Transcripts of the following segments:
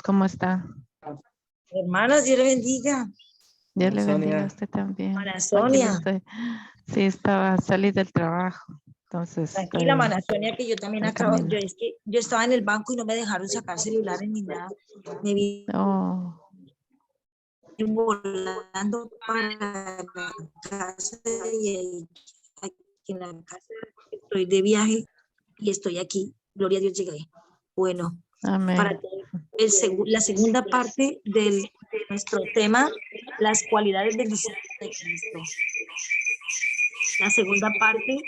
¿Cómo está? Hermanas, Dios le bendiga. Dios le bendiga a usted también. Mana Aquí Sonia. estoy. Sí, estaba salí del trabajo. Entonces Tranquila, estoy Mana Sonia, que yo también al acabo. camino. Yo estaba en el banco y no me dejaron sacar celulares ni nada. Me vi Oh, volando para la casa y aquí en la casa estoy de viaje y estoy aquí. Gloria a Dios, llegué. Bueno, para amén. la segunda parte de nuestro tema, las cualidades del discípulo de Cristo. La segunda parte,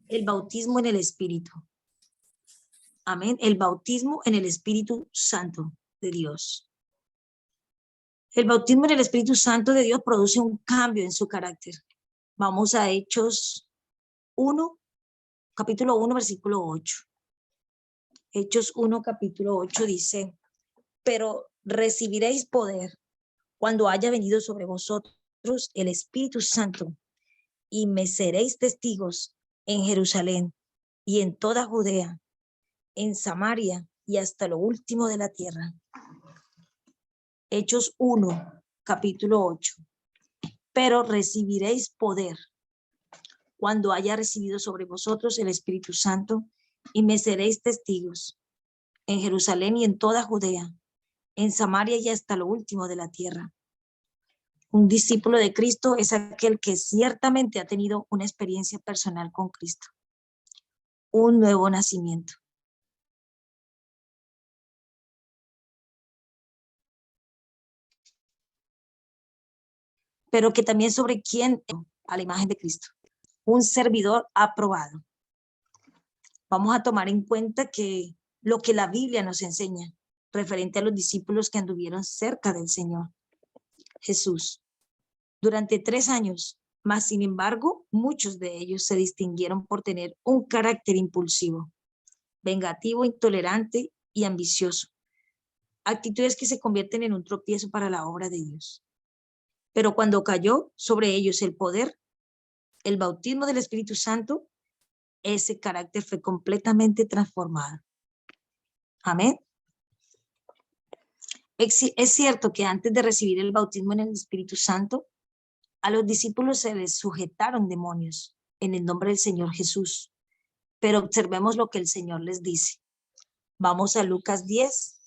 el bautismo en el Espíritu. Amén. El bautismo en el Espíritu Santo de Dios. El bautismo en el Espíritu Santo de Dios produce un cambio en su carácter. Vamos a Hechos 1, capítulo 1, versículo 8. Hechos 1, capítulo 8 dice, pero recibiréis poder cuando haya venido sobre vosotros el Espíritu Santo y me seréis testigos en Jerusalén y en toda Judea, en Samaria y hasta lo último de la tierra. Hechos 1, capítulo 8. Pero recibiréis poder cuando haya recibido sobre vosotros el Espíritu Santo y me seréis testigos en Jerusalén y en toda Judea, en Samaria y hasta lo último de la tierra. Un discípulo de Cristo es aquel que ciertamente ha tenido una experiencia personal con Cristo, un nuevo nacimiento. Pero que también sobre quién, a la imagen de Cristo, un servidor aprobado. Vamos a tomar en cuenta que lo que la Biblia nos enseña referente a los discípulos que anduvieron cerca del Señor Jesús durante 3 años, mas sin embargo, muchos de ellos se distinguieron por tener un carácter impulsivo, vengativo, intolerante y ambicioso, actitudes que se convierten en un tropiezo para la obra de Dios. Pero cuando cayó sobre ellos el poder, el bautismo del Espíritu Santo, ese carácter fue completamente transformado. Amén. Es cierto que antes de recibir el bautismo en el Espíritu Santo, a los discípulos se les sujetaron demonios en el nombre del Señor Jesús. Pero observemos lo que el Señor les dice. Vamos a Lucas 10,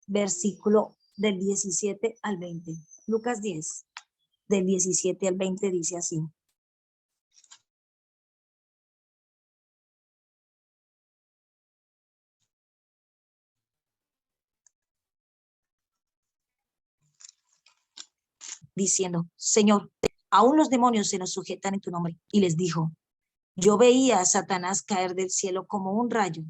versículo del 17 al 20. Lucas 10, del 17 al 20 dice así. Diciendo, Señor, aún los demonios se nos sujetan en tu nombre. Y les dijo, yo veía a Satanás caer del cielo como un rayo.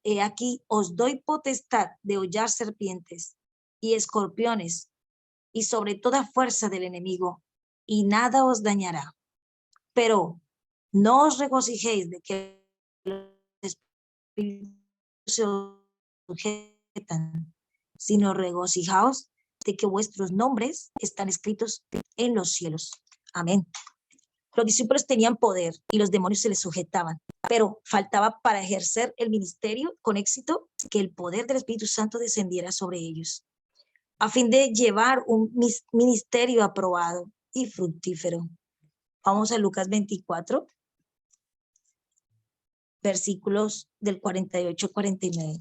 He aquí, os doy potestad de hollar serpientes y escorpiones y sobre toda fuerza del enemigo, y nada os dañará. Pero no os regocijéis de que los espíritus se sujetan, sino regocijaos de que vuestros nombres están escritos en los cielos. Amén. Los discípulos tenían poder y los demonios se les sujetaban, pero faltaba para ejercer el ministerio con éxito que el poder del Espíritu Santo descendiera sobre ellos, a fin de llevar un ministerio aprobado y fructífero. Vamos a Lucas 24, versículos del 48 al 49.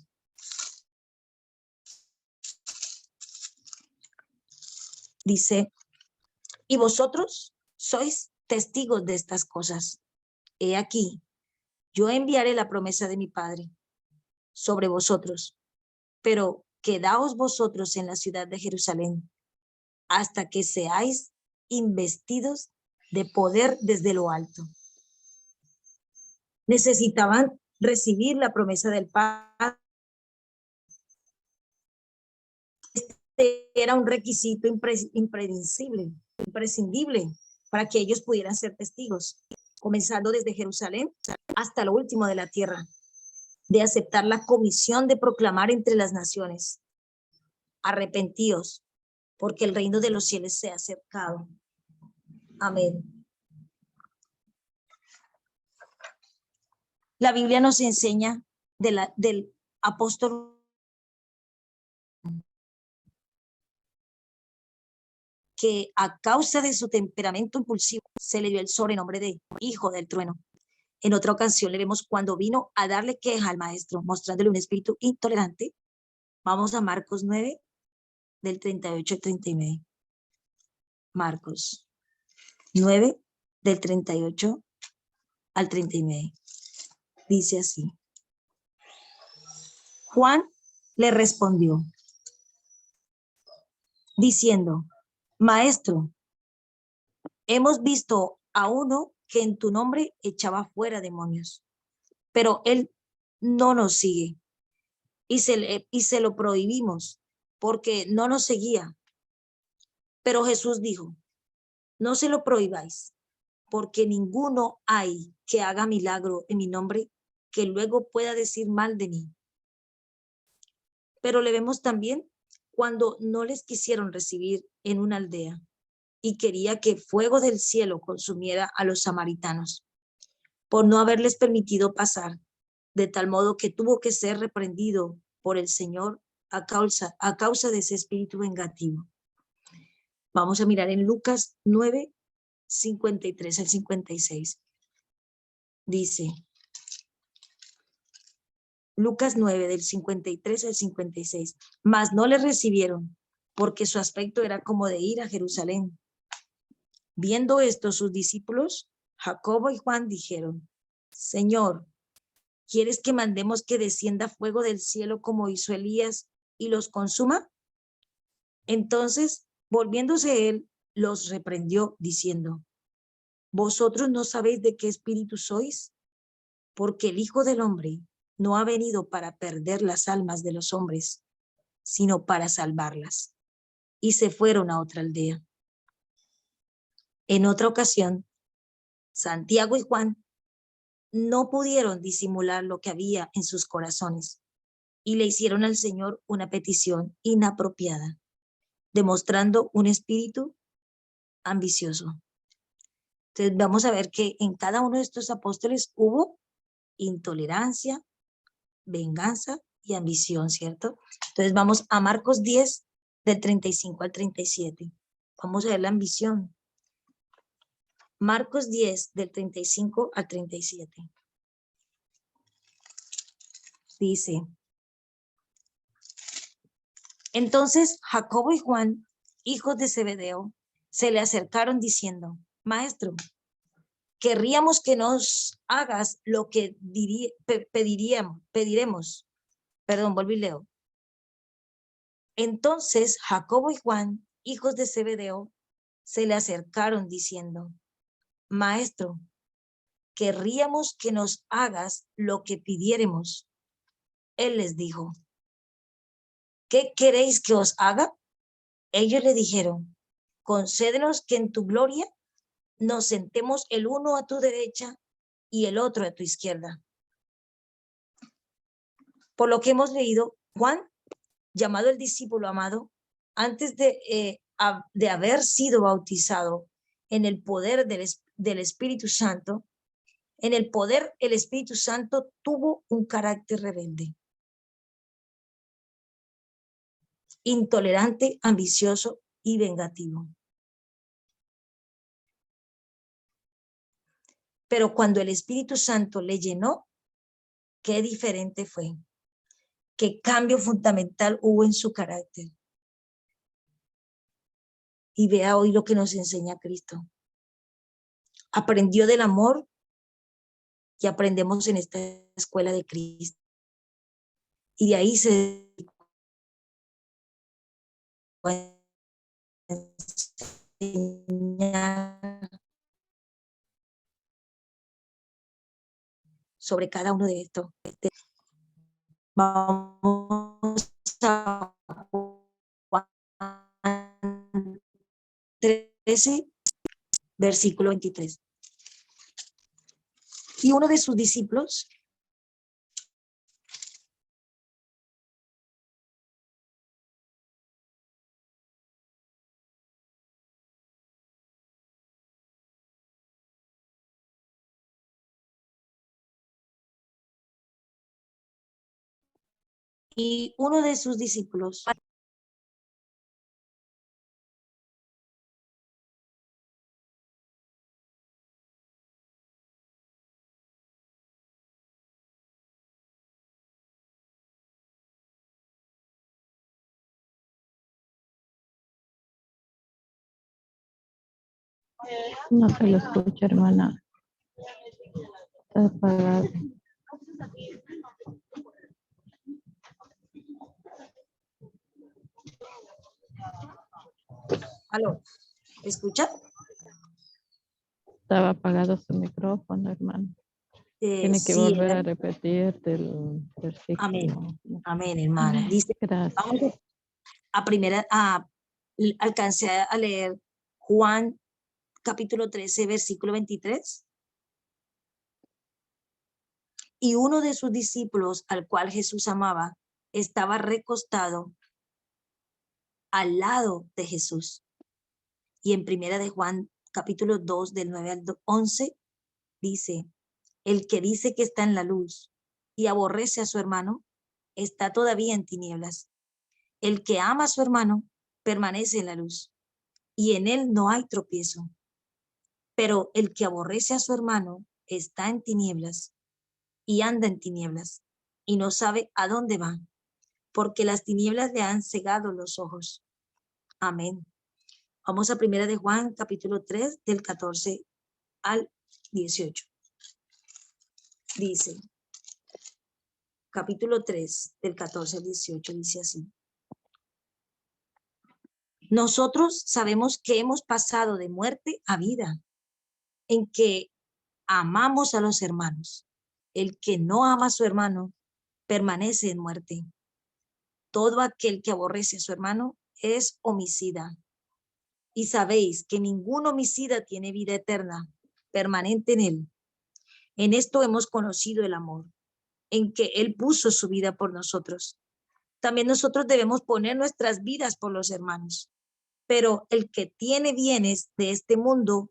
Dice, y vosotros sois testigos de estas cosas. He aquí, yo enviaré la promesa de mi Padre sobre vosotros, pero quedaos vosotros en la ciudad de Jerusalén hasta que seáis investidos de poder desde lo alto. Necesitaban recibir la promesa del Padre. Este era un requisito imprescindible para que ellos pudieran ser testigos, comenzando desde Jerusalén hasta lo último de la tierra, de aceptar la comisión de proclamar entre las naciones: arrepentíos, porque el reino de los cielos se ha acercado. Amén. La Biblia nos enseña del apóstol que a causa de su temperamento impulsivo se le dio el sobrenombre de hijo del trueno. En otra ocasión le vemos cuando vino a darle queja al maestro, mostrándole un espíritu intolerante. Vamos a Marcos 9, del 38 al 39. Marcos 9, del 38 al 39. Dice así. Juan le respondió, diciendo, Maestro, hemos visto a uno que en tu nombre echaba fuera demonios, pero él no nos sigue y se lo prohibimos porque no nos seguía. Pero Jesús dijo, no se lo prohibáis, porque ninguno hay que haga milagro en mi nombre que luego pueda decir mal de mí. Pero le vemos también cuando no les quisieron recibir en una aldea y quería que fuego del cielo consumiera a los samaritanos por no haberles permitido pasar, de tal modo que tuvo que ser reprendido por el Señor a causa de ese espíritu vengativo. Vamos a mirar en Lucas 9, 53 al 56. Dice, Lucas 9, del 53 al 56. Mas no le recibieron, porque su aspecto era como de ir a Jerusalén. Viendo esto, sus discípulos, Jacobo y Juan, dijeron, Señor, ¿quieres que mandemos que descienda fuego del cielo como hizo Elías y los consuma? Entonces, volviéndose él, los reprendió, diciendo, ¿vosotros no sabéis de qué espíritu sois? Porque el Hijo del Hombre no ha venido para perder las almas de los hombres, sino para salvarlas. Y se fueron a otra aldea. En otra ocasión, Santiago y Juan no pudieron disimular lo que había en sus corazones y le hicieron al Señor una petición inapropiada, demostrando un espíritu ambicioso. Entonces vamos a ver que en cada uno de estos apóstoles hubo intolerancia, venganza y ambición, ¿cierto? Entonces vamos a Marcos 10, del 35 al 37. Vamos a ver la ambición. Marcos 10, del 35 al 37. Dice, entonces Jacobo y Juan, hijos de Zebedeo, se le acercaron diciendo, Maestro, querríamos que nos hagas lo que pediremos. Perdón, volví leo. Entonces Jacobo y Juan, hijos de Zebedeo, se le acercaron diciendo, Maestro, querríamos que nos hagas lo que pidiéremos. Él les dijo, ¿qué queréis que os haga? Ellos le dijeron, concédenos que en tu gloria nos sentemos el uno a tu derecha y el otro a tu izquierda. Por lo que hemos leído, Juan, llamado el discípulo amado, antes de haber sido bautizado en el poder del Espíritu Santo, en el poder el Espíritu Santo tuvo un carácter rebelde, intolerante, ambicioso y vengativo. Pero cuando el Espíritu Santo le llenó, qué diferente fue, qué cambio fundamental hubo en su carácter. Y vea hoy lo que nos enseña Cristo. Aprendió del amor que aprendemos en esta escuela de Cristo. Y de ahí se enseñar sobre cada uno de estos. Vamos a Juan 13, versículo 23. Y uno de sus discípulos Y uno de sus discípulos No se lo escucha, hermana. Está apagado. ¿Aló? ¿Me escucha? Estaba apagado su micrófono, hermano. Tiene que Sí, volver a repetir del amén. versículo. Amén, hermana. Dice, Gracias. vamos alcancé a leer Juan capítulo 13, versículo 23. Y uno de sus discípulos, al cual Jesús amaba, estaba recostado al lado de Jesús. Y en primera de Juan capítulo 2, del 9 al 11, dice, el que dice que está en la luz y aborrece a su hermano, está todavía en tinieblas. El que ama a su hermano permanece en la luz y en él no hay tropiezo. Pero el que aborrece a su hermano está en tinieblas y anda en tinieblas y no sabe a dónde va, porque las tinieblas le han cegado los ojos. Amén. Vamos a primera de Juan, capítulo 3, del 14 al 18. Dice, capítulo 3, del 14 al 18, dice así. Nosotros sabemos que hemos pasado de muerte a vida, en que amamos a los hermanos. El que no ama a su hermano permanece en muerte. Todo aquel que aborrece a su hermano es homicida. Y sabéis que ningún homicida tiene vida eterna, permanente en él. En esto hemos conocido el amor, en que él puso su vida por nosotros. También nosotros debemos poner nuestras vidas por los hermanos. Pero el que tiene bienes de este mundo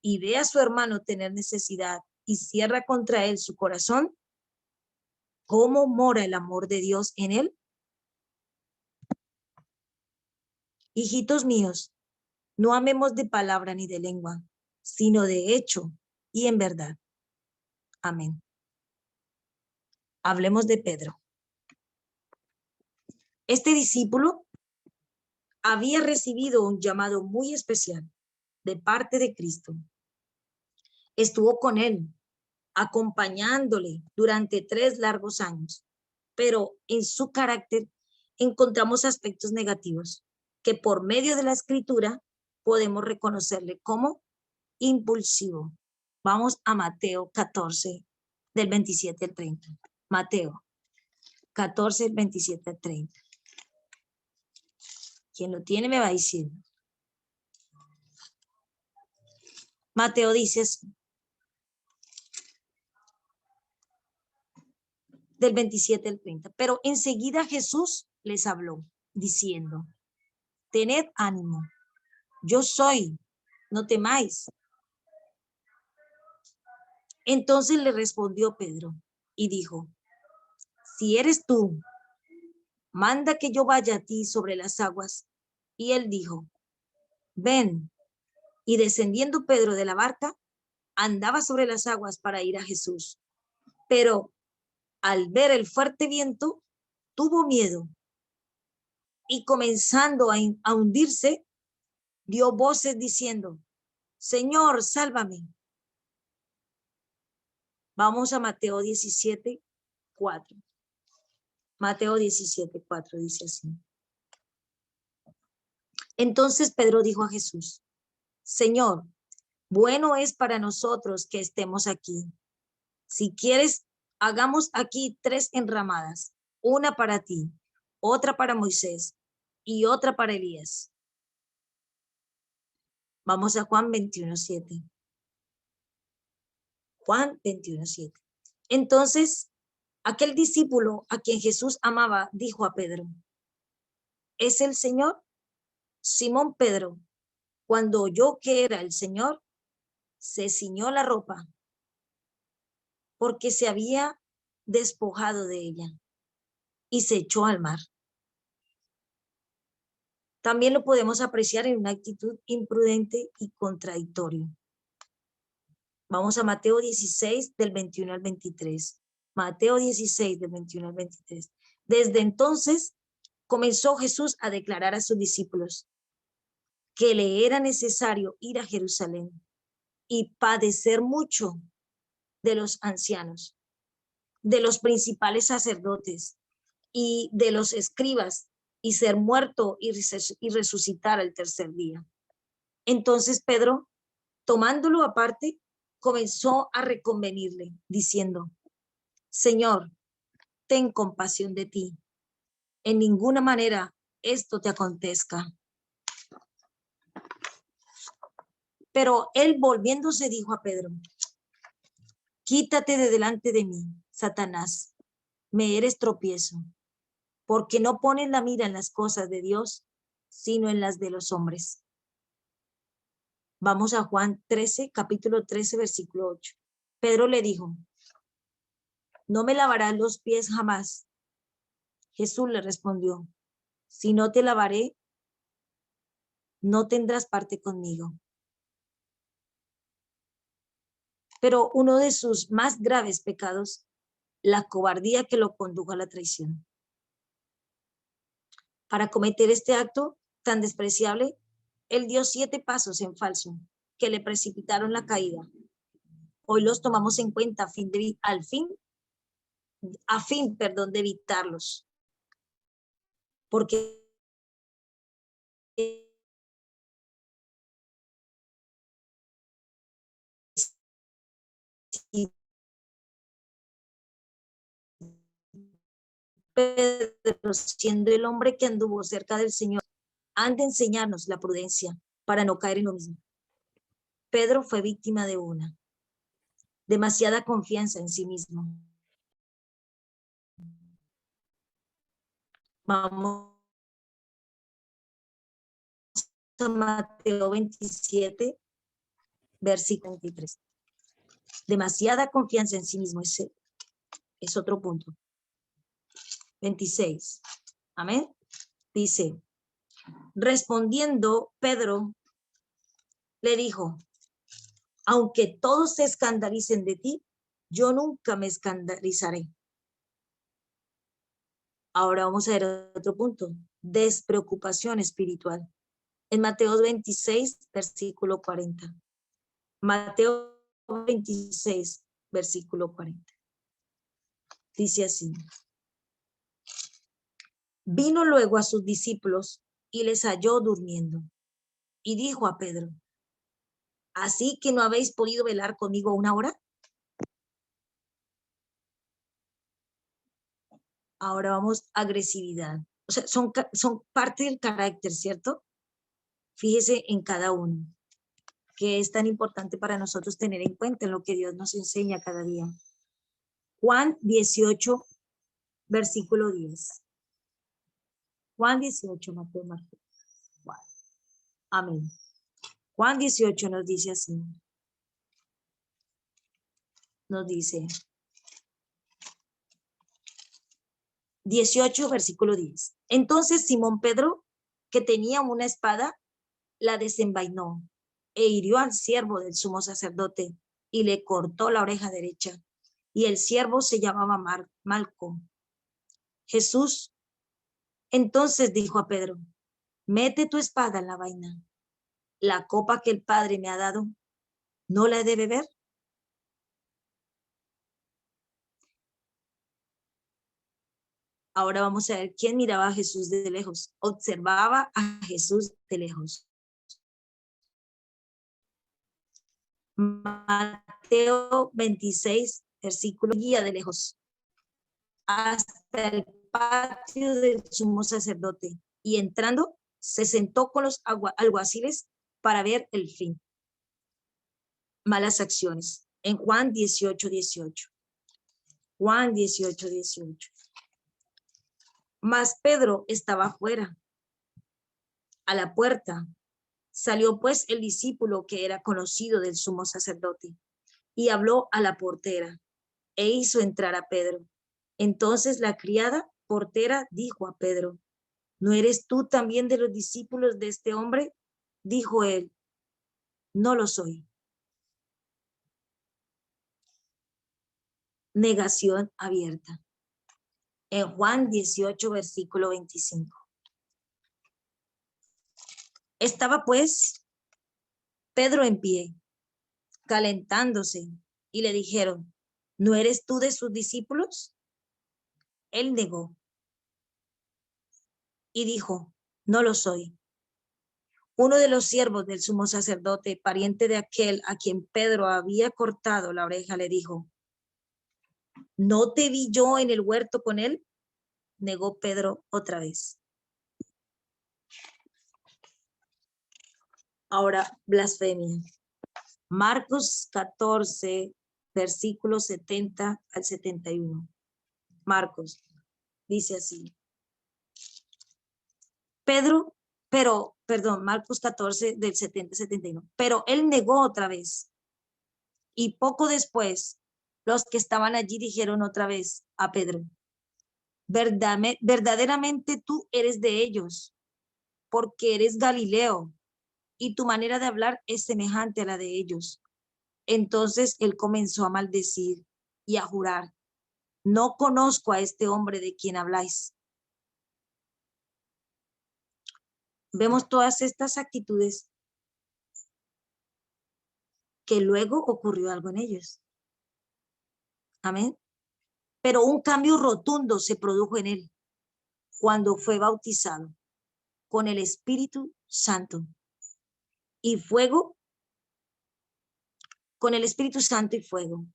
y ve a su hermano tener necesidad y cierra contra él su corazón, ¿cómo mora el amor de Dios en él? Hijitos míos, no amemos de palabra ni de lengua, sino de hecho y en verdad. Amén. Hablemos de Pedro. Este discípulo había recibido un llamado muy especial de parte de Cristo. Estuvo con él, acompañándole durante 3 largos años, pero en su carácter encontramos aspectos negativos que por medio de la escritura podemos reconocerle como impulsivo. Vamos a Mateo 14, del 27 al 30. Mateo 14, del 27 al 30. Quien lo tiene me va diciendo. Mateo dice así, del 27 al 30. Pero enseguida Jesús les habló, diciendo, tened ánimo, yo soy, no temáis. Entonces le respondió Pedro y dijo, si eres tú, manda que yo vaya a ti sobre las aguas. Y él dijo, ven. Y descendiendo Pedro de la barca, andaba sobre las aguas para ir a Jesús. Pero al ver el fuerte viento, tuvo miedo y comenzando a hundirse, dio voces diciendo, Señor, sálvame. Vamos a Mateo 17, 4. Mateo 17, 4 dice así. Entonces Pedro dijo a Jesús, Señor, bueno es para nosotros que estemos aquí. Si quieres, hagamos aquí 3 enramadas, una para ti, otra para Moisés y otra para Elías. Vamos a Juan 21, 7. Juan 21, 7. Entonces, aquel discípulo a quien Jesús amaba dijo a Pedro, ¿es el Señor? Simón Pedro, cuando oyó que era el Señor, se ciñó la ropa porque se había despojado de ella. y se echó al mar. También lo podemos apreciar en una actitud imprudente y contradictoria. Vamos a Mateo 16, del 21 al 23. Mateo 16, del 21 al 23. Desde entonces comenzó Jesús a declarar a sus discípulos que le era necesario ir a Jerusalén y padecer mucho de los ancianos, de los principales sacerdotes y de los escribas, y ser muerto y resucitar al tercer día. Entonces Pedro, tomándolo aparte, comenzó a reconvenirle, diciendo: Señor, ten compasión de ti. En ninguna manera esto te acontezca. Pero él, volviéndose, dijo a Pedro: Quítate de delante de mí, Satanás, me eres tropiezo, porque no pones la mira en las cosas de Dios, sino en las de los hombres. Vamos a Juan 13, capítulo 13, versículo 8. Pedro le dijo: No me lavarás los pies jamás. Jesús le respondió: Si no te lavaré, no tendrás parte conmigo. Pero uno de sus más graves pecados, la cobardía que lo condujo a la traición. Para cometer este acto tan despreciable, él dio 7 pasos en falso que le precipitaron la caída. Hoy los tomamos en cuenta a fin de evitarlos. Porque Pedro, siendo el hombre que anduvo cerca del Señor, han de enseñarnos la prudencia para no caer en lo mismo. Pedro fue víctima de una demasiada confianza en sí mismo. Vamos a Mateo 27, versículo 23. Demasiada confianza en sí mismo es otro punto. 26. Amén. Dice: respondiendo Pedro, le dijo: aunque todos se escandalicen de ti, yo nunca me escandalizaré. Ahora vamos a ver otro punto: despreocupación espiritual. En Mateo 26, versículo 40. Mateo 26, versículo 40. Dice así: vino luego a sus discípulos y les halló durmiendo. Y dijo a Pedro: ¿así que no habéis podido velar conmigo 1 hora? Ahora vamos a agresividad. O sea, son parte del carácter, ¿cierto? Fíjese en cada uno, que es tan importante para nosotros tener en cuenta en lo que Dios nos enseña cada día. Juan 18, versículo 10. Juan 18, Mateo, Marcos. Amén. Juan 18 nos dice así. Nos dice 18, versículo 10. Entonces Simón Pedro, que tenía una espada, la desenvainó e hirió al siervo del sumo sacerdote y le cortó la oreja derecha. Y el siervo se llamaba Malco. Jesús entonces dijo a Pedro: mete tu espada en la vaina. La copa que el Padre me ha dado, ¿no la he de beber? Ahora vamos a ver quién miraba a Jesús de lejos. Observaba a Jesús de lejos. Mateo 26, versículo, guía de lejos hasta el patio del sumo sacerdote, y entrando se sentó con los alguaciles para ver el fin. Malas acciones. En Juan 18, 18. Juan 18, 18. Mas Pedro estaba afuera, a la puerta. Salió pues el discípulo que era conocido del sumo sacerdote y habló a la portera e hizo entrar a Pedro. Entonces la criada portera dijo a Pedro: ¿no eres tú también de los discípulos de este hombre? Dijo él: no lo soy. Negación abierta. En Juan 18, versículo 25. Estaba pues Pedro en pie, calentándose, y le dijeron: ¿no eres tú de sus discípulos? Él negó y dijo: no lo soy. Uno de los siervos del sumo sacerdote, pariente de aquel a quien Pedro había cortado la oreja, le dijo: ¿no te vi yo en el huerto con él? Negó Pedro otra vez. Ahora, blasfemia. Marcos 14, versículos 70 al 71. Marcos dice así. Marcos 14 del 70 al 71. Pero él negó otra vez. Y poco después, los que estaban allí dijeron otra vez a Pedro: verdaderamente tú eres de ellos, porque eres Galileo, y tu manera de hablar es semejante a la de ellos. Entonces él comenzó a maldecir y a jurar: no conozco a este hombre de quien habláis. Vemos todas estas actitudes que luego ocurrió algo en ellos. Amén. Pero un cambio rotundo se produjo en él cuando fue bautizado con el Espíritu Santo y fuego, con el Espíritu Santo y fuego,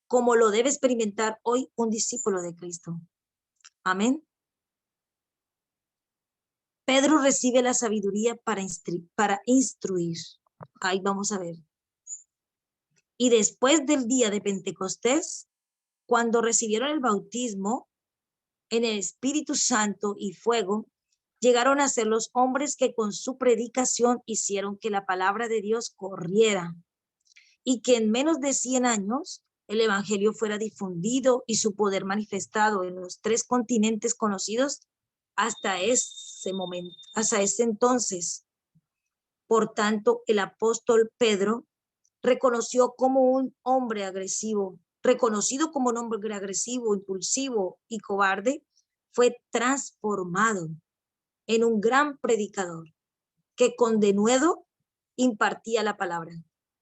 como lo debe experimentar hoy un discípulo de Cristo. Amén. Pedro recibe la sabiduría para instruir. Ahí vamos a ver. Y después del día de Pentecostés, cuando recibieron el bautismo en el Espíritu Santo y fuego, llegaron a ser los hombres que con su predicación hicieron que la palabra de Dios corriera y que en menos de 100 años el evangelio fuera difundido y su poder manifestado en los 3 continentes conocidos hasta ese momento, hasta ese entonces. Por tanto, el apóstol Pedro reconocido como un hombre agresivo, impulsivo y cobarde, fue transformado en un gran predicador que con denuedo impartía la palabra.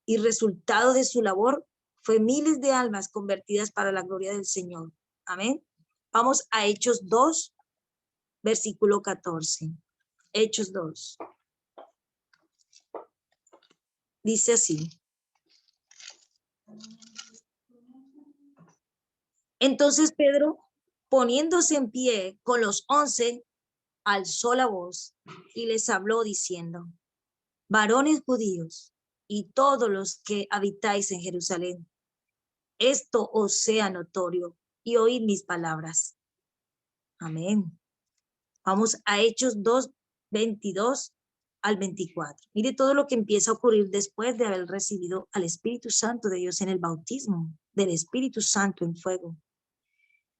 Y resultado de su labor fue miles de almas convertidas para la gloria del Señor. Amén. Vamos a Hechos 2, versículo 14. Hechos 2. Dice así. Entonces Pedro, poniéndose en pie con los 11, alzó la voz y les habló diciendo: varones judíos y todos los que habitáis en Jerusalén, esto os sea notorio y oíd mis palabras. Amén. Vamos a Hechos 2, 22 al 24. Mire todo lo que empieza a ocurrir después de haber recibido al Espíritu Santo de Dios en el bautismo del Espíritu Santo en fuego.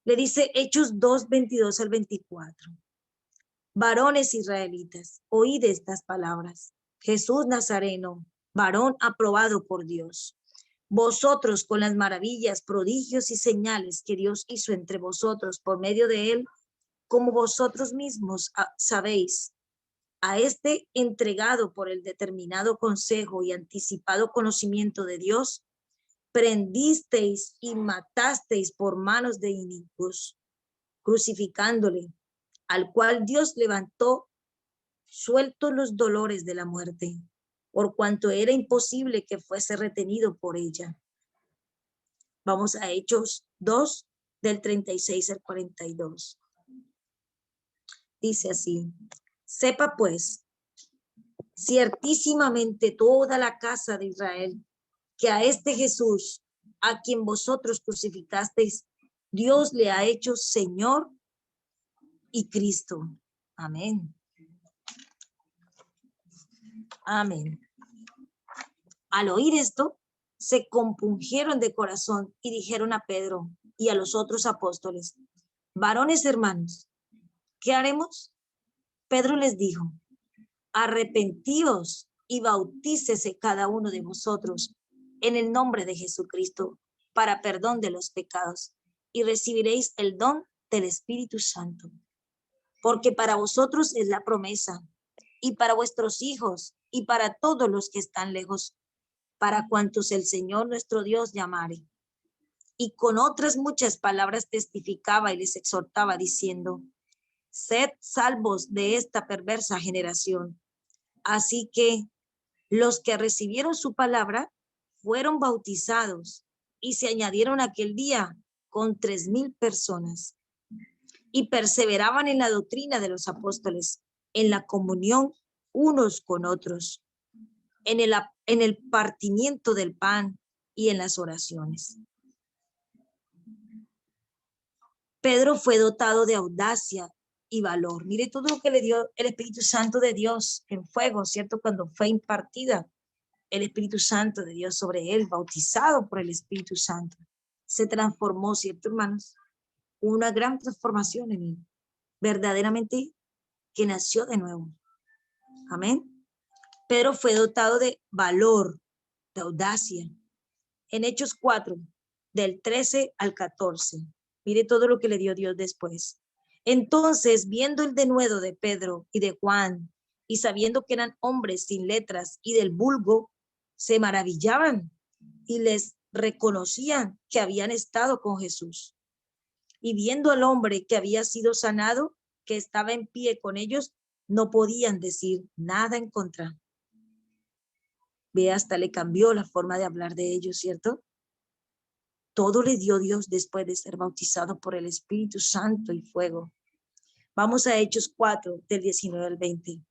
Le dice Hechos 2, 22 al 24. Varones israelitas, oíd estas palabras. Jesús Nazareno, varón aprobado por Dios. Vosotros con las maravillas, prodigios y señales que Dios hizo entre vosotros por medio de él, como vosotros mismos sabéis, a este entregado por el determinado consejo y anticipado conocimiento de Dios, prendisteis y matasteis por manos de inicuos, crucificándole, al cual Dios levantó sueltos los dolores de la muerte, por cuanto era imposible que fuese retenido por ella. Vamos a Hechos 2, del 36 al 42. Dice así: sepa pues ciertísimamente toda la casa de Israel que a este Jesús, a quien vosotros crucificasteis, Dios le ha hecho Señor y Cristo. Amén. Amén. Al oír esto, se compungieron de corazón y dijeron a Pedro y a los otros apóstoles: varones hermanos, ¿qué haremos? Pedro les dijo, arrepentíos y bautícese cada uno de vosotros en el nombre de Jesucristo para perdón de los pecados y recibiréis el don del Espíritu Santo. Porque para vosotros es la promesa y para vuestros hijos y para todos los que están lejos, para cuantos el Señor nuestro Dios llamare. Y con otras muchas palabras testificaba y les exhortaba diciendo, sed salvos de esta perversa generación. Así que los que recibieron su palabra fueron bautizados y se añadieron aquel día con 3,000 personas. Y perseveraban en la doctrina de los apóstoles, en la comunión unos con otros, en el partimiento del pan y en las oraciones. Pedro fue dotado de audacia y valor. Mire todo lo que le dio el Espíritu Santo de Dios en fuego, ¿cierto? Cuando fue impartida el Espíritu Santo de Dios sobre él, bautizado por el Espíritu Santo, se transformó, ¿cierto, hermanos? Una gran transformación en él, verdaderamente que nació de nuevo. Amén. Pedro fue dotado de valor, de audacia. En Hechos 4, del 13 al 14. Mire todo lo que le dio Dios después. Entonces, viendo el denuedo de Pedro y de Juan, y sabiendo que eran hombres sin letras y del vulgo, se maravillaban y les reconocían que habían estado con Jesús. Y viendo al hombre que había sido sanado, que estaba en pie con ellos, no podían decir nada en contra. Ve, hasta le cambió la forma de hablar de ellos, ¿cierto? Todo le dio Dios después de ser bautizado por el Espíritu Santo y fuego. Vamos a Hechos 4, del 19 al 20.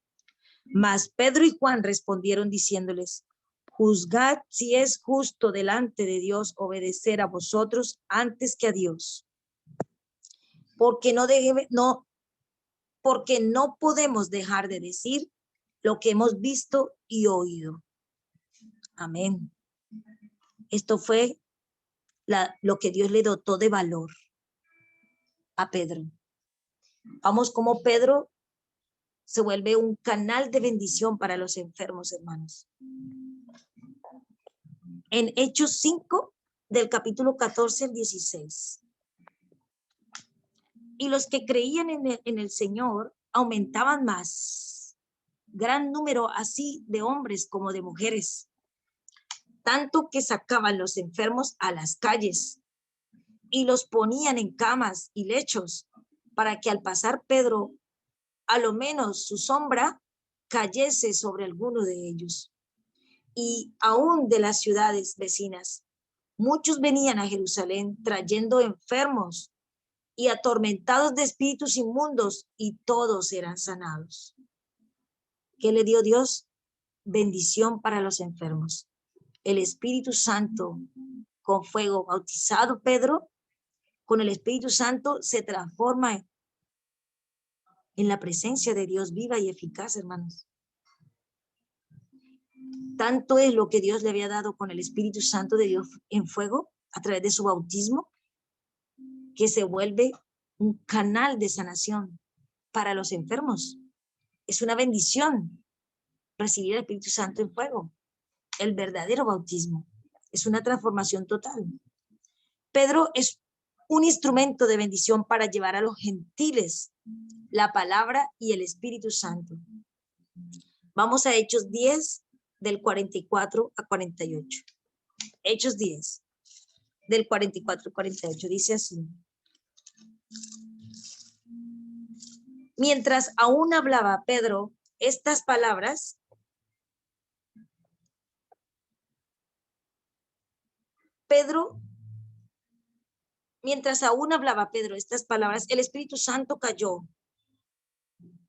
Mas Pedro y Juan respondieron diciéndoles, juzgad si es justo delante de Dios obedecer a vosotros antes que a Dios. Porque no podemos dejar de decir lo que hemos visto y oído. Amén. Esto fue lo que Dios le dotó de valor a Pedro. Vamos, como Pedro se vuelve un canal de bendición para los enfermos, hermanos. En Hechos 5, del capítulo 14 al 16. Y los que creían en el Señor aumentaban más, gran número así de hombres como de mujeres, tanto que sacaban los enfermos a las calles y los ponían en camas y lechos, para que al pasar Pedro, a lo menos su sombra cayese sobre alguno de ellos. Y aún de las ciudades vecinas, muchos venían a Jerusalén trayendo enfermos y atormentados de espíritus inmundos, y todos eran sanados. ¿Qué le dio Dios? Bendición para los enfermos. El Espíritu Santo con fuego, bautizado Pedro, con el Espíritu Santo se transforma en la presencia de Dios viva y eficaz, hermanos. Tanto es lo que Dios le había dado con el Espíritu Santo de Dios en fuego a través de su bautismo, que se vuelve un canal de sanación para los enfermos. Es una bendición recibir el Espíritu Santo en fuego. El verdadero bautismo es una transformación total. Pedro es un instrumento de bendición para llevar a los gentiles la palabra y el Espíritu Santo. Vamos a Hechos 10, del 44 a 48. Hechos 10, del 44 al 48, dice así. Mientras aún hablaba Pedro estas palabras, el Espíritu Santo cayó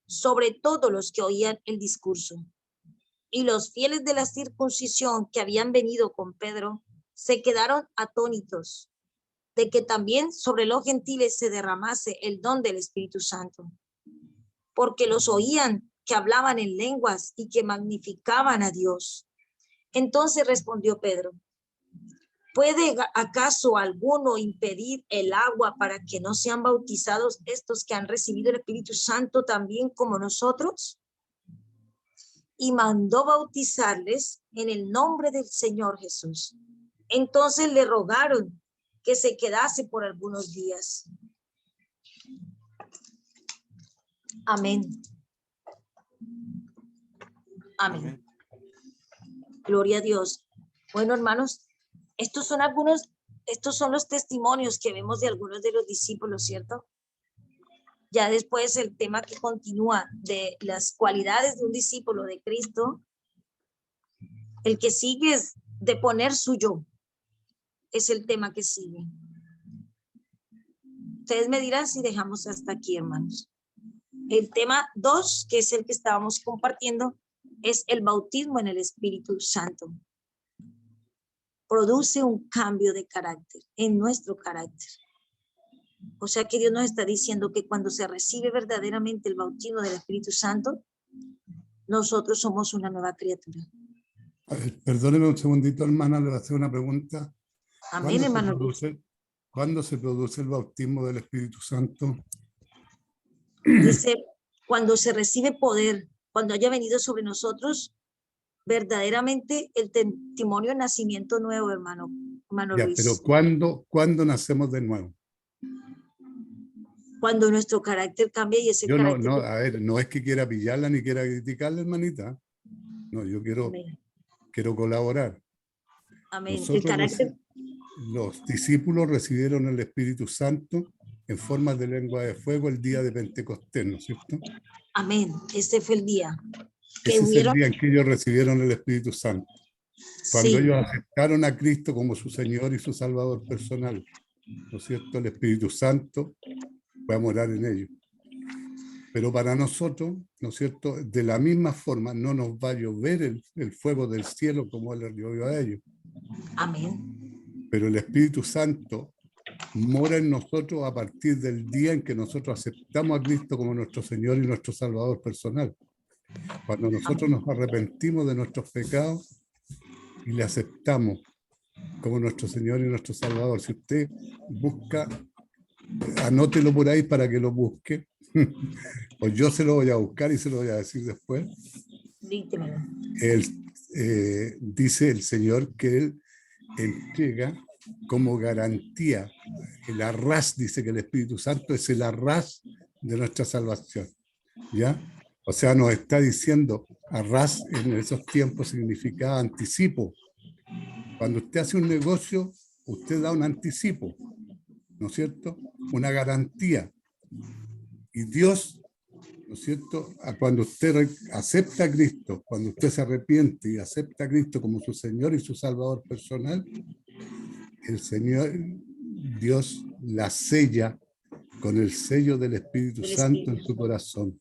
sobre todos los que oían el discurso. Y los fieles de la circuncisión que habían venido con Pedro se quedaron atónitos de que también sobre los gentiles se derramase el don del Espíritu Santo, porque los oían que hablaban en lenguas y que magnificaban a Dios. Entonces respondió Pedro, ¿Puede acaso alguno impedir el agua para que no sean bautizados estos que han recibido el Espíritu Santo también como nosotros? Y mandó bautizarles en el nombre del Señor Jesús. Entonces le rogaron que se quedase por algunos días. Amén. Amén. Gloria a Dios. Bueno, hermanos, estos son los testimonios que vemos de algunos de los discípulos, ¿cierto? Ya después el tema que continúa de las cualidades de un discípulo de Cristo, el que sigue es de poner su yo. Es el tema que sigue. Ustedes me dirán si dejamos hasta aquí, hermanos. El tema 2, que es el que estábamos compartiendo, es el bautismo en el Espíritu Santo. Produce un cambio de carácter, en nuestro carácter. O sea que Dios nos está diciendo que cuando se recibe verdaderamente el bautismo del Espíritu Santo, nosotros somos una nueva criatura. A ver, perdóneme un segundito, hermana, le voy a hacer una pregunta. Amén, hermano. ¿Cuándo se produce el bautismo del Espíritu Santo? Dice, cuando se recibe poder, cuando haya venido sobre nosotros verdaderamente el testimonio de nacimiento nuevo, hermano Ya, Luis. pero ¿cuándo nacemos de nuevo? Cuando nuestro carácter cambia y ese Yo carácter... no, a ver, no es que quiera pillarla ni quiera criticarla, hermanita. No, yo quiero colaborar. Amén. Nosotros, El carácter... los discípulos recibieron el Espíritu Santo en forma de lengua de fuego el día de Pentecostés, ¿no es cierto? Amén. Este fue el día. Ese es el día en que ellos recibieron el Espíritu Santo. Cuando ellos aceptaron a Cristo como su Señor y su Salvador personal, ¿no es cierto? El Espíritu Santo fue a morar en ellos. Pero para nosotros, ¿no es cierto? De la misma forma no nos va a llover el fuego del cielo como les llovió a ellos. Amén. Pero el Espíritu Santo mora en nosotros a partir del día en que nosotros aceptamos a Cristo como nuestro Señor y nuestro Salvador personal. Cuando nosotros nos arrepentimos de nuestros pecados y le aceptamos como nuestro Señor y nuestro Salvador. Si usted busca, anótelo por ahí para que lo busque, o yo se lo voy a buscar y se lo voy a decir después. Dice el Señor que Él entrega como garantía el arras, dice que el Espíritu Santo es el arras de nuestra salvación, ¿ya? O sea, nos está diciendo, arras en esos tiempos significaba anticipo. Cuando usted hace un negocio, usted da un anticipo, ¿no es cierto? Una garantía. Y Dios, ¿no es cierto? Cuando usted acepta a Cristo, cuando usted se arrepiente y acepta a Cristo como su Señor y su Salvador personal, el Señor, Dios la sella con el sello del Espíritu Santo en su corazón.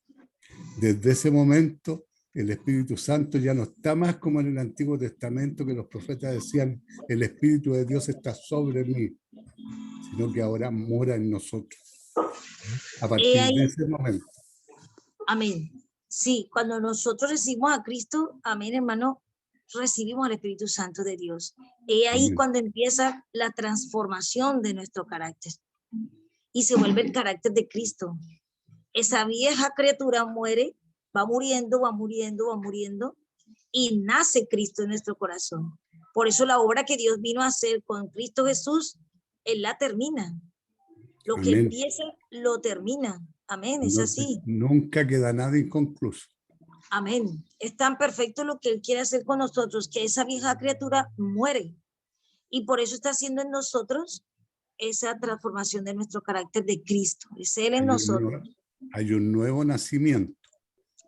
Desde ese momento, el Espíritu Santo ya no está más como en el Antiguo Testamento, que los profetas decían, el Espíritu de Dios está sobre mí, sino que ahora mora en nosotros. A partir de ese momento. Amén. Sí, cuando nosotros recibimos a Cristo, amén, hermano, recibimos al Espíritu Santo de Dios. Y ahí cuando empieza la transformación de nuestro carácter y se vuelve el carácter de Cristo. Esa vieja criatura muere, va muriendo, va muriendo, va muriendo y nace Cristo en nuestro corazón. Por eso la obra que Dios vino a hacer con Cristo Jesús, Él la termina. Lo que empieza, lo termina. Amén, es así. Nunca queda nada inconcluso. Amén. Es tan perfecto lo que Él quiere hacer con nosotros, que esa vieja criatura muere. Y por eso está haciendo en nosotros esa transformación de nuestro carácter de Cristo. Es Él en nosotros. Hay un nuevo nacimiento.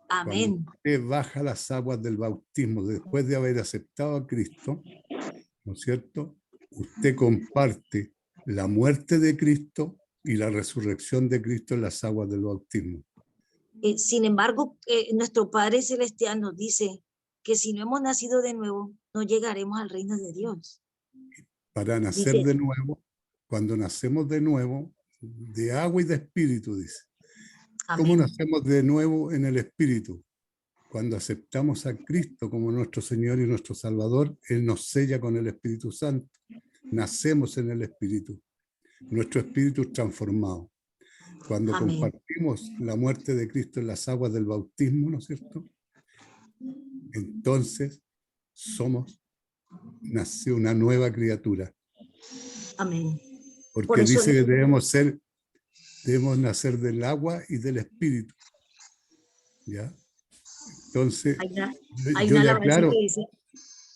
Amén. Cuando usted baja las aguas del bautismo después de haber aceptado a Cristo, ¿no es cierto? Usted comparte la muerte de Cristo y la resurrección de Cristo en las aguas del bautismo. Sin embargo, nuestro Padre Celestial nos dice que si no hemos nacido de nuevo, no llegaremos al reino de Dios. Para nacer de nuevo, cuando nacemos de nuevo, de agua y de espíritu, dice. Amén. ¿Cómo nacemos de nuevo en el espíritu? Cuando aceptamos a Cristo como nuestro Señor y nuestro Salvador, Él nos sella con el Espíritu Santo. nacemos en el Espíritu. Nuestro espíritu es transformado. Cuando Amén. compartimos la muerte de Cristo en las aguas del bautismo, ¿no es cierto? Entonces nace una nueva criatura. Amén. Por Porque eso dice que debemos nacer del agua y del espíritu. ¿Ya? Entonces, hay yo una le alabanza aclaro, que dice,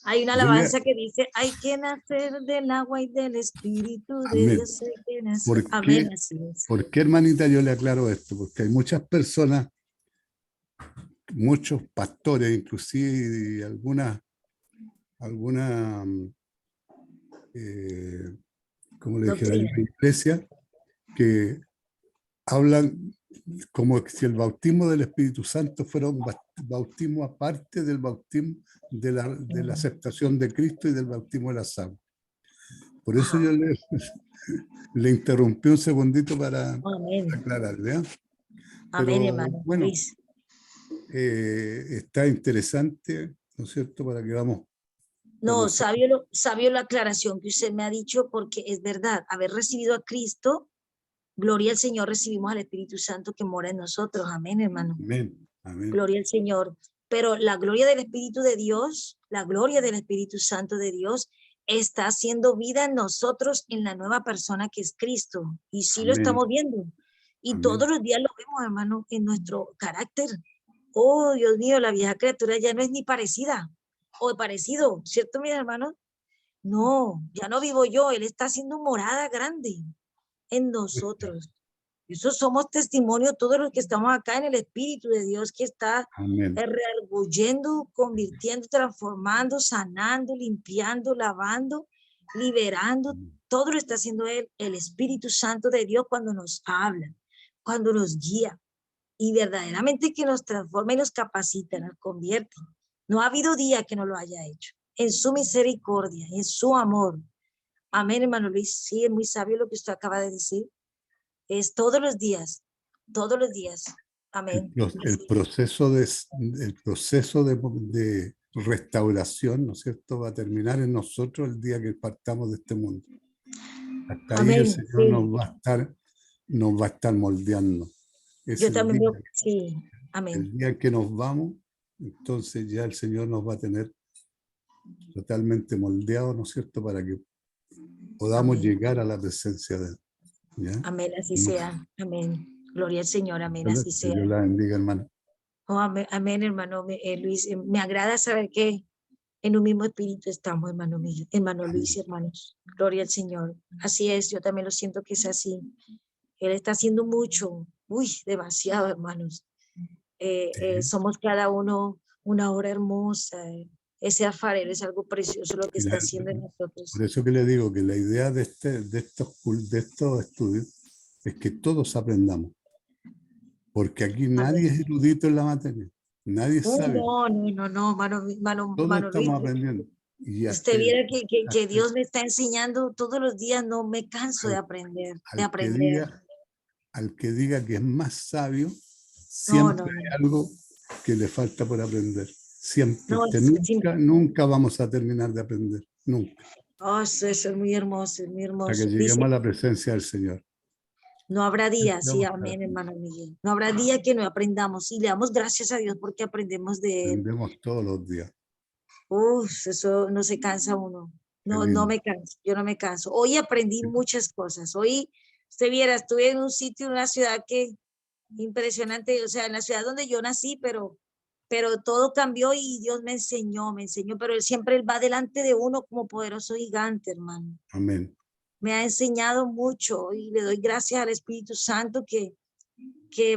hay una yo le- alabanza que dice, hay que nacer del agua y del espíritu de amén. Dios. Hay que nacer. ¿Por Amén, qué, así es. por qué, hermanita, yo le aclaro esto? Porque hay muchas personas, muchos pastores, inclusive, y algunas, como le dijera, Doctrina. iglesia, que hablan como si el bautismo del Espíritu Santo fuera un bautismo aparte del bautismo de la aceptación de Cristo y del bautismo de las aguas. Por eso Ajá. yo le interrumpí un segundito para Amén. aclarar, ¿verdad? Amén, Pero hermano bueno, Luis. está interesante, ¿no es cierto? Para que vamos No, conociendo. sabio la aclaración que usted me ha dicho, porque es verdad, haber recibido a Cristo, gloria al Señor, recibimos al Espíritu Santo que mora en nosotros. Amén, hermano. Amén, amén, Gloria al Señor. Pero la gloria del Espíritu de Dios, la gloria del Espíritu Santo de Dios, está haciendo vida en nosotros, en la nueva persona que es Cristo. Y sí lo amén, estamos viendo. Y todos amén. los días lo vemos, hermano, en nuestro carácter. Oh, Dios mío, la vieja criatura ya no es ni parecida o parecido, ¿cierto, mis hermanos? No, ya no vivo yo, Él está haciendo morada grande en nosotros. Eso somos testimonio todos los que estamos acá en el Espíritu de Dios que está Amén. reargullendo, convirtiendo, transformando, sanando, limpiando, lavando, liberando. Todo lo está haciendo Él, el Espíritu Santo de Dios, cuando nos habla, cuando nos guía y verdaderamente que nos transforma y nos capacita, nos convierte. No ha habido día que no lo haya hecho. En su misericordia, en su amor. Amén, hermano Luis. Sí, es muy sabio lo que usted acaba de decir. Es todos los días, todos los días. Amén. El proceso de restauración, ¿no es cierto?, va a terminar en nosotros el día que partamos de este mundo. Hasta ahí el Amén. Señor Sí. nos va a estar moldeando. Es Yo también veo, sí. Amén. el día que nos vamos, entonces ya el Señor nos va a tener totalmente moldeados, ¿no es cierto?, para que podamos Amén. llegar a la presencia de Él. ¿Ya? Amén, así sea. Amén. Gloria al Señor. Amén, así Que sea. Dios la bendiga, hermano. Oh, amén, amén, hermano Luis. Me agrada saber que en un mismo espíritu estamos, hermano mío, hermano Luis y hermanos. Gloria al Señor. Así es, yo también lo siento que es así. Él está haciendo mucho, demasiado, hermanos. Somos cada uno una obra hermosa. Ese alfarero es algo precioso lo que está haciendo en nosotros. Por eso que le digo que la idea de estos estudios es que todos aprendamos. Porque aquí nadie es erudito en la materia. Nadie sabe. No, Todos mano Luis. estamos aprendiendo. Y Usted viera que hasta- Dios me está enseñando todos los días, no me canso de aprender, de al que aprender. diga que es más sabio, No, siempre hay algo que le falta por aprender. Siempre. No, Nunca vamos a terminar de aprender. Nunca. oh, eso es muy hermoso, es muy Hasta que hermoso. lleguemos Dice, a la presencia del Señor. no habrá día, sí, Vamos a amén, hermano Miguel. No habrá día que no aprendamos y le damos gracias a Dios porque aprendemos de Él. Aprendemos todos los días. Eso no se cansa uno. Qué No, no lindo. me canso, yo no me canso. Hoy aprendí muchas cosas. Hoy, usted viera, estuve en un sitio, en una ciudad que impresionante, o sea, en la ciudad donde yo nací, pero todo cambió y Dios me enseñó, pero Él va delante de uno como poderoso gigante, hermano. Amén. Me ha enseñado mucho y le doy gracias al Espíritu Santo que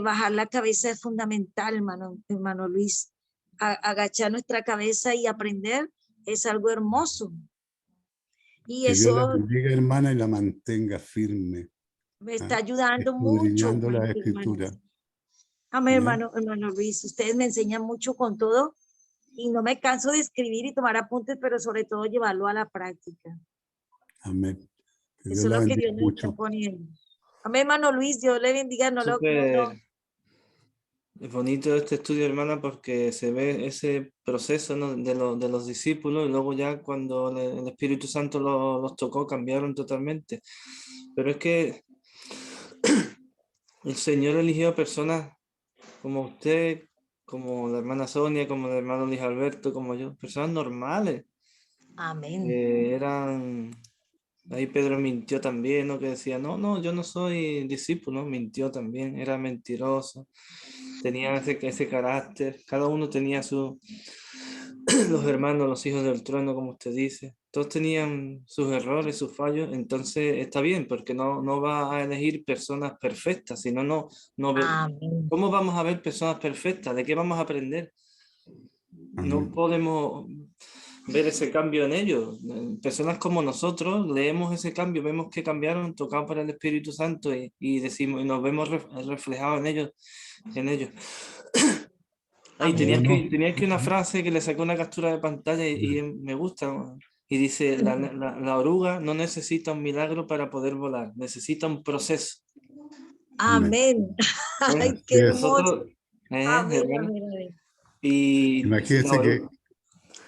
bajar la cabeza es fundamental, hermano Luis. Agachar nuestra cabeza y aprender es algo hermoso. Y Que Dios la eso bendiga, hermana, y la mantenga firme, me está ayudando mucho, escudriñando la hermanos. Escritura. Amén, ¿Ya? hermano Luis. Ustedes me enseñan mucho con todo y no me canso de escribir y tomar apuntes, pero sobre todo llevarlo a la práctica. Amén. Que Dios Eso es la lo que bendiga Dios nos está mucho. poniendo. Amén, hermano Luis. Dios le bendiga. No, Súper. Es bonito este estudio, hermana, porque se ve ese proceso, ¿no? de los discípulos y luego ya cuando el Espíritu Santo los tocó cambiaron totalmente. Pero es que el Señor eligió personas como usted, como la hermana Sonia, como el hermano Luis Alberto, como yo, personas normales. Amén. Eran, ahí Pedro mintió también, ¿no? Que decía, no, no, yo no soy discípulo, mintió también, era mentiroso, tenía ese carácter, cada uno tenía los hermanos, los hijos del trueno, como usted dice, todos tenían sus errores, sus fallos, entonces está bien, porque no va a elegir personas perfectas, sino Amén. ¿cómo vamos a ver personas perfectas? ¿De qué vamos a aprender? No Amén. podemos ver ese cambio en ellos. Personas como nosotros leemos ese cambio, vemos que cambiaron, tocados por el Espíritu Santo y decimos, y nos vemos reflejados en ellos, en ellos. Ahí Amén. tenía que una frase que le sacó una captura de pantalla y me gusta, ¿no? Y dice, la oruga no necesita un milagro para poder volar, necesita un proceso. Amén. Ay, Bueno, qué Así es. hermoso. nosotros, Amén, hermano, amén, amén. y la Imagínense que, oruga,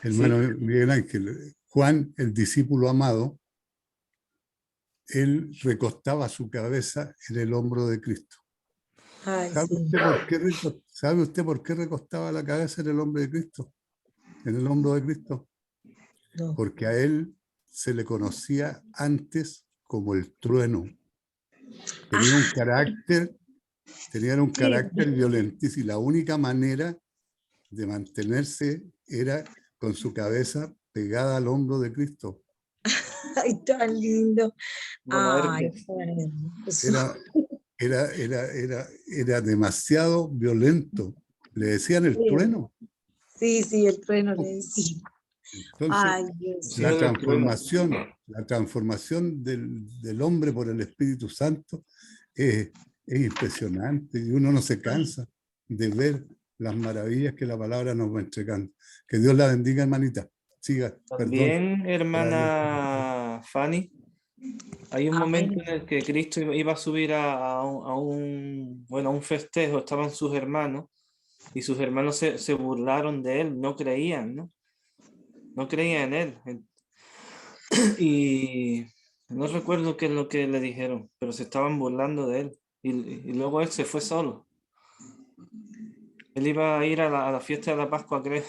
hermano sí, Miguel Ángel, Juan, el discípulo amado, él recostaba su cabeza en el hombro de Cristo. Ay, ¿Sabe sí. usted por qué, sabe usted por qué recostaba la cabeza en el hombro de Cristo? En el hombro de Cristo. No. Porque a él se le conocía antes como el trueno. Tenía un carácter, tenía un Sí. carácter violentísimo y la única manera de mantenerse era con su cabeza pegada al hombro de Cristo. Ay, tan lindo. como Ay, Hércules. tan hermoso. Era demasiado violento. Le decían el trueno. Sí, sí, el trueno le decía. Entonces, Ay, Dios. Los hijos del trueno. la transformación del hombre por el Espíritu Santo es impresionante y uno no se cansa de ver las maravillas que la palabra nos va entregando. Que Dios la bendiga, hermanita. Siga, perdón. También, hermana Fanny, hay un momento Amén. en el que Cristo iba a subir bueno, a un festejo, estaban sus hermanos, y sus hermanos se burlaron de él, no creían, ¿no? No creían en él. Y no recuerdo qué es lo que le dijeron, pero se estaban burlando de él. Y luego él se fue solo. Él iba a ir a la fiesta de la Pascua, creo.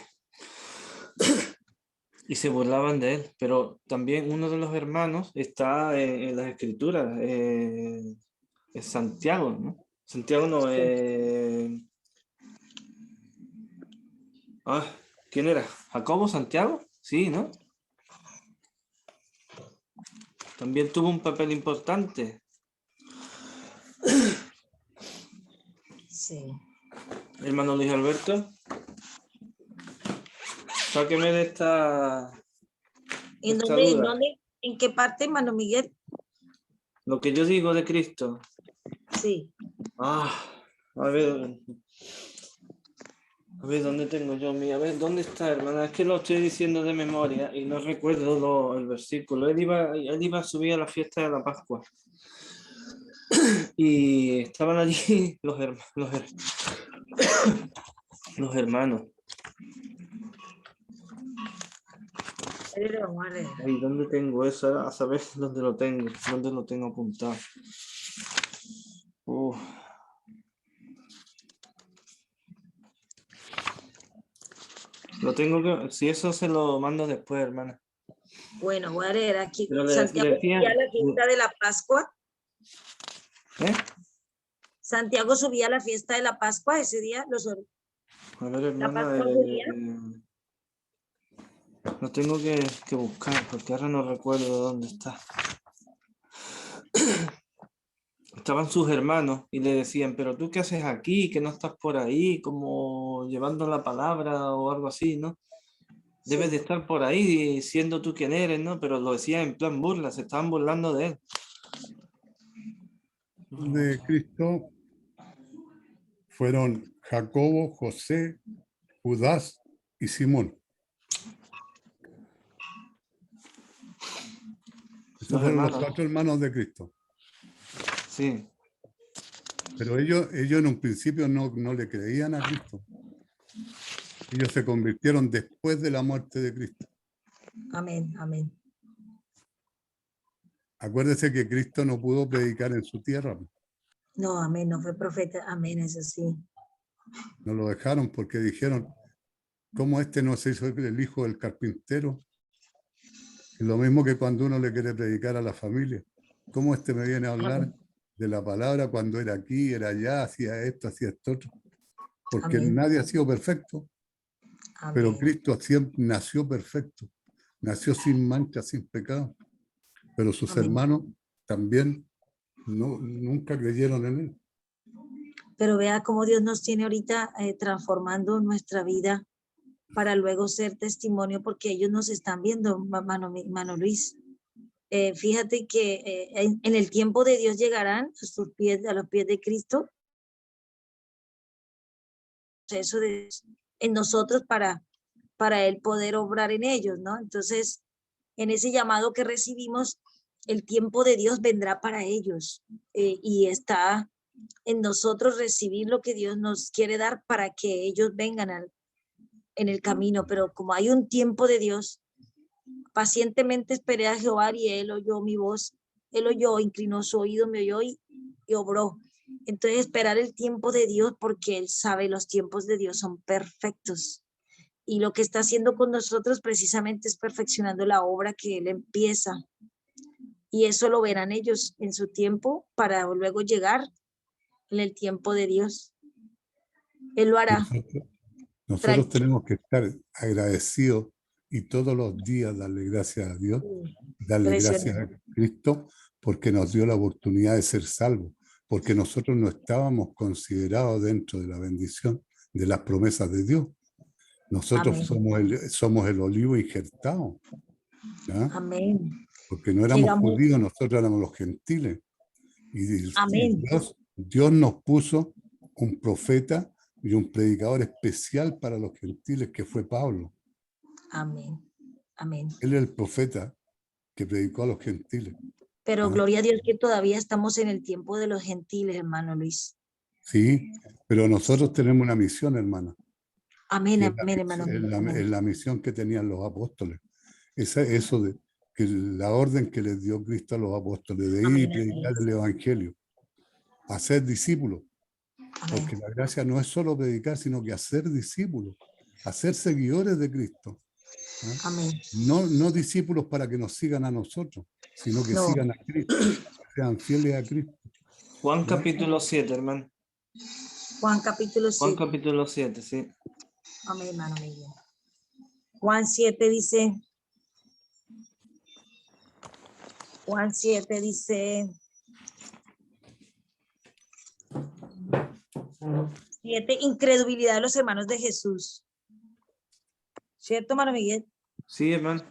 Y se burlaban de él, pero también uno de los hermanos está en las escrituras, es Santiago, ¿no? Santiago no, ¿quién era? ¿Jacobo Santiago? Sí, ¿no? También tuvo un papel importante. Sí. Hermano Luis Alberto, sáqueme de esta ¿En esta dónde, en duda. dónde, en qué parte, hermano Miguel? Lo que yo digo de Cristo. Sí. A ver, ¿dónde tengo yo mi? A ver, ¿dónde está, hermana? Es que lo estoy diciendo de memoria y no recuerdo el versículo. Él iba a subir a la fiesta de la Pascua. Y estaban allí los hermanos. Pero vamos a leer. Ay, ¿dónde tengo eso? A saber dónde lo tengo apuntado. Lo tengo que, si eso se lo mando después, hermana. Bueno, voy a leer aquí. Pero Santiago subía a la fiesta de la Pascua. ¿Eh? Santiago subía a la fiesta de la Pascua ese día. A ver, La hermana, Pascua judía. lo tengo que buscar porque ahora no recuerdo dónde está. Estaban sus hermanos y le decían, pero tú qué haces aquí, que no estás por ahí, como llevando la palabra o algo así, ¿no? Debes de estar por ahí siendo tú quien eres, ¿no? Pero lo decían en plan burla, se estaban burlando de él. De Cristo fueron Jacobo, José, Judas y Simón. Esos fueron los 4 hermanos de Cristo. Sí. Pero ellos en un principio no le creían a Cristo. Ellos se convirtieron después de la muerte de Cristo. Amén, amén. Acuérdese que Cristo no pudo predicar en su tierra. No, amén, no fue profeta. Amén, eso sí. No lo dejaron porque dijeron, ¿cómo este no se hizo el hijo del carpintero? Es lo mismo que cuando uno le quiere predicar a la familia. ¿Cómo este me viene a hablar de la palabra cuando era aquí, era allá, hacía esto otro? Porque Amén. nadie ha sido perfecto, pero Amén. Cristo siempre nació perfecto, nació sin mancha, sin pecado. Pero sus Amén. hermanos también nunca creyeron en él. Pero vea cómo Dios nos tiene ahorita transformando nuestra vida para luego ser testimonio, porque ellos nos están viendo, mano Luis. Fíjate que en el tiempo de Dios llegarán a los pies de Cristo, eso en nosotros para Él poder obrar en ellos, ¿no? Entonces, en ese llamado que recibimos, el tiempo de Dios vendrá para ellos y está en nosotros recibir lo que Dios nos quiere dar para que ellos vengan en el camino, pero como hay un tiempo de Dios, pacientemente esperé a Jehová y Él oyó mi voz, Él oyó, inclinó su oído, me oyó y obró. Entonces esperar el tiempo de Dios porque Él sabe los tiempos de Dios son perfectos. Y lo que está haciendo con nosotros precisamente es perfeccionando la obra que Él empieza. Y eso lo verán ellos en su tiempo para luego llegar en el tiempo de Dios. Él lo hará. Nosotros tenemos que estar agradecidos y todos los días darle gracias a Dios, darle gracias a Cristo, porque nos dio la oportunidad de ser salvos, porque nosotros no estábamos considerados dentro de la bendición de las promesas de Dios. Nosotros somos el olivo injertado. ¿Ya? Amén. Porque no éramos judíos, nosotros éramos los gentiles. Y Amén. Dios nos puso un profeta y un predicador especial para los gentiles, que fue Pablo. Amén. Amén. Él es el profeta que predicó a los gentiles. Pero gloria a Dios que todavía estamos en el tiempo de los gentiles, hermano Luis. Sí, pero nosotros tenemos una misión, hermana. Amén, amén, hermano. Es la misión que tenían los apóstoles. Eso de que la orden que les dio Cristo a los apóstoles, de ir y predicar el evangelio, hacer discípulos. Porque la gracia no es solo predicar, sino que hacer discípulos, hacer seguidores de Cristo. ¿Eh? Amén. No discípulos para que nos sigan a nosotros, sino que sigan a Cristo, sean fieles a Cristo. Juan capítulo 7, hermano. Juan capítulo 7. Juan capítulo 7, sí. Amén, hermano Miguel. Juan 7 dice, 7, incredulidad de los hermanos de Jesús. ¿Cierto, hermano Miguel? Sí, hermano.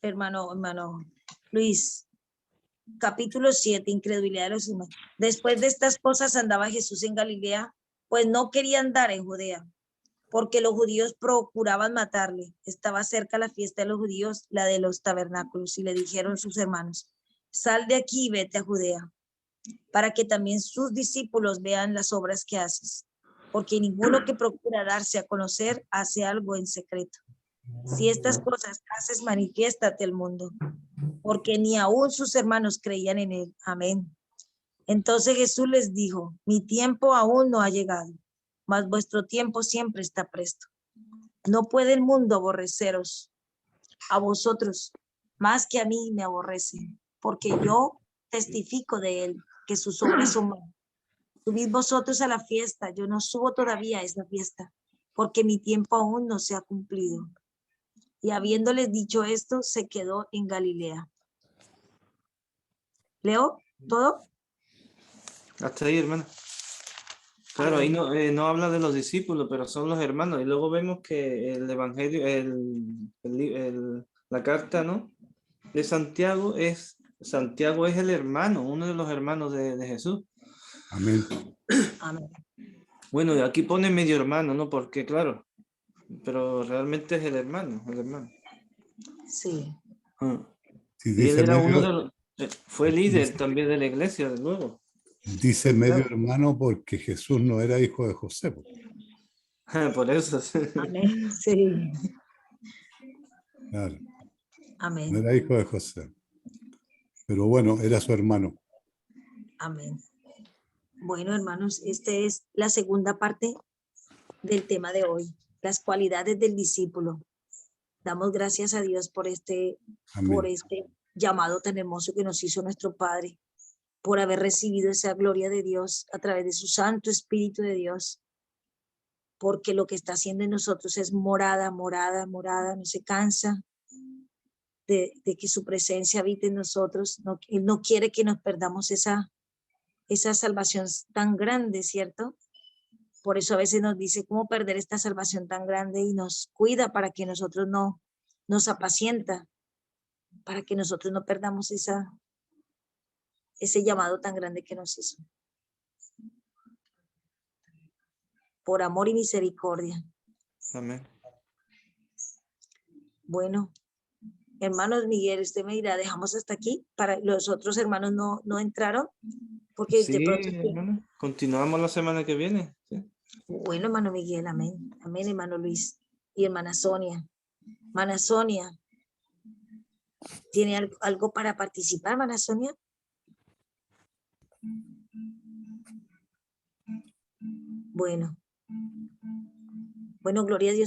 Hermano Luis. Capítulo 7, incredulidad de los hermanos. Después de estas cosas andaba Jesús en Galilea, pues no quería andar en Judea, porque los judíos procuraban matarle. Estaba cerca la fiesta de los judíos, la de los tabernáculos, y le dijeron sus hermanos, sal de aquí y vete a Judea, para que también sus discípulos vean las obras que haces, porque ninguno que procura darse a conocer hace algo en secreto. Si estas cosas haces, manifiéstate al mundo, porque ni aún sus hermanos creían en él. Amén. Entonces Jesús les dijo, mi tiempo aún no ha llegado, mas vuestro tiempo siempre está presto. No puede el mundo aborreceros a vosotros, más que a mí me aborrecen, porque yo testifico de él, que sus obras son malas. Subid vosotros a la fiesta, yo no subo todavía a esa fiesta, porque mi tiempo aún no se ha cumplido. Y habiéndoles dicho esto, se quedó en Galilea. ¿Leo todo? Hasta ahí, hermano. Claro, ahí no habla de los discípulos, pero son los hermanos. Y luego vemos que el evangelio, la carta, ¿no?, de Santiago es el hermano, uno de los hermanos de Jesús. Amén. Amén. Bueno, aquí pone medio hermano, ¿no? Porque, claro, pero realmente es el hermano. Sí. Si Y él dice era medio, uno de los, fue líder también de la iglesia, de nuevo. Dice medio hermano porque Jesús no era hijo de José. Po. Por eso. Sí. Amén. Sí. Claro, no Amén. era hijo de José. Pero bueno, era su hermano. Amén. Bueno, hermanos, esta es la segunda parte del tema de hoy, las cualidades del discípulo. Damos gracias a Dios por este Amén. llamado tan hermoso que nos hizo nuestro Padre, por haber recibido esa gloria de Dios a través de su Santo Espíritu de Dios, porque lo que está haciendo en nosotros es morada, morada, morada, no se cansa de que su presencia habite en nosotros. No, Él no quiere que nos perdamos esa salvación tan grande, ¿cierto? Por eso a veces nos dice cómo perder esta salvación tan grande y nos cuida para que nosotros no nos apacienta, para que nosotros no perdamos ese llamado tan grande que nos hizo. Por amor y misericordia. Amén. Bueno, hermanos Miguel, usted me dirá, dejamos hasta aquí, para los otros hermanos no entraron, porque Sí, de pronto, hermano. Continuamos la semana que viene. ¿Sí? bueno, hermano Miguel, amén, amén, hermano Luis, y hermana Sonia, ¿tiene algo para participar, hermana Sonia? Bueno, gloria a Dios.